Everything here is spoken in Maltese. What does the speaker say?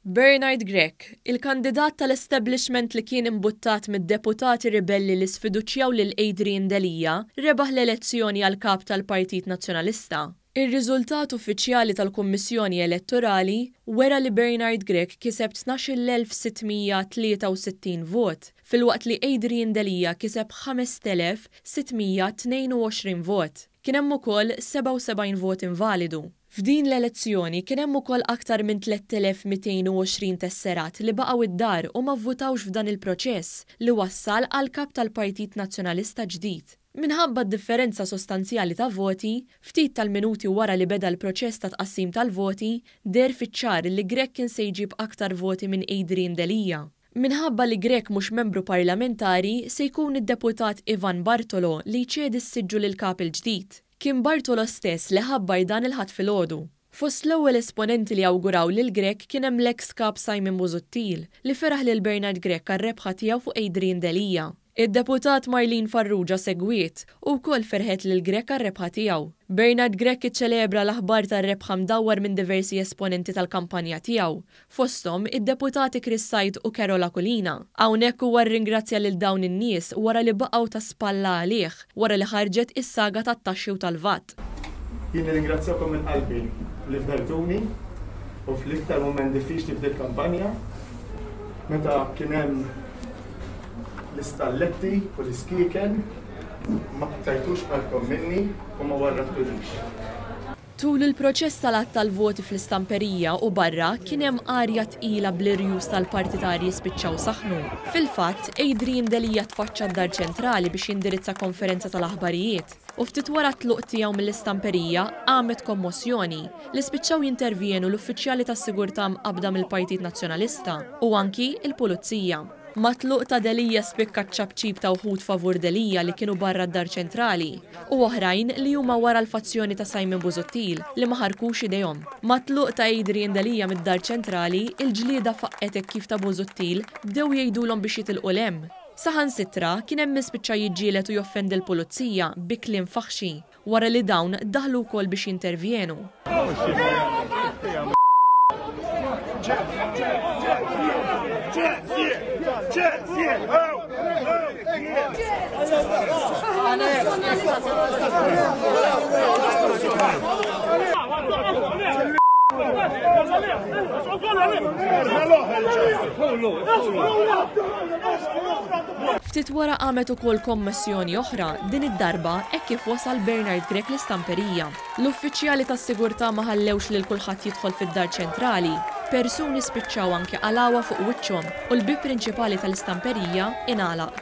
Bernard Grech, il-kandidat tal-establishment li kien imbuttat mid-deputati ribelli li sfiduċjaw lil Adrian Delija, rebaħ l-elezzjoni għal kap tal-Partit Nazzjonalista. Ir-riżultat uffiċjali tal-Kummissjoni Elettorali wera li Bernard Grech kiseb 12,663 vot, filwaqt li Adrian Delija kiseb 5,622 vot. Kien hemm ukoll 77 vot invalidu. F'din l-elezzjoni kien hemm ukoll aktar minn 3,220 tesserat li baqgħu id-dar u ma vvutawx f'dan il-proċess li wassal għal kap tal-Partit Nazzjonalista ġdid. Minħabba d-differenza sostanzjali ta' voti, ftit tal-minuti wara li beda l-proċess ta' tqassim tal-voti, der fiċ-ċar li Grech kien se jġib aktar voti minn Adrian Delija. Minħabba li Grech mhux membru parlamentari se jkun id-deputat Ivan Bartolo li jċedi s-siġġu lil kap il-ġdid. Kien Bartolo stess li ħabbar dan il-ħadd filgħodu. Fost l-ewwel esponenti li awguraw lil Grech kien hemm l-ex kap Simon Busuttil li feraħ lil Bernard Grech għar-rebħa tiegħu fuq Adrian Delija. Id-deputat Marlene Farrugia segwiet u wkoll ferħet lil Grech għar-rebħa tiegħu. Bernard Grech iċċelebra l-aħbar tar-rebħa mdawwar minn diversi esponenti tal-kampanja tiegħu, fosthom id-deputati Chris Said u Carola Colina. Hawnhekk huwa rringrazzja lil dawn in-nies wara li baqgħu ta' spalla għalih wara li ħarġet is-saga tat-taxxi u tal-VAT. Jien nirringrazzjakom minn qalbi li fdajtuni u fl-iktar mument diffiċli f'dil-kampanja meta kien hemm l-istalletti u l-iskieken ma tajtux qalbkom minni u ma warrattunix. Tul il-proċess tal-att tal-voti fl-istamperija u barra kien hemm arja tqila bl-irjus tal-partitarji spiċċaw saħnu. Fil-fatt, Adrian Delija tfaċċa d-dar ċentrali biex jindirizza konferenza tal-aħbarijiet. U ftit wara t-tluq tiegħu mill-istamperija għamet kommozzjoni li spiċċaw jintervjenu l-uffiċjali tas-sigurtà mqabbda mill-Partit Nazzjonalista u anki il-Pulizija. Matluq ta' Delija spikka ċabċib ta' uħud favur Delija li kienu barra d-dar ċentrali u oħrajn li huma wara l-fazzjoni ta' Simon Busuttil li ma ħarkux idejhom. Matluq ta' Adrian Delija mid-dar ċentrali, il-ġlieda faqqetek kif ta' Busuttil bdew jgħidulhom biex jitilqu lem. Saħansitra kien hemm mispiċċa jiġġieled u joffendi l-pulizija bi kliem faħxi wara li dawn daħlu wkoll biex jintervjenu. Ftit wara għamet ukoll kommissjoni oħra, din id-darba hekk kif wasal Bernard Grech l-istamperija. L-uffiċjali tas-sigurtà ma ħallewx lil kulħadd jidħol fid-dar ċentrali. Persuni spiċċaw anke għalawa fuq wiċċhom u l-bib prinċipali tal-istamperija ingħalaq.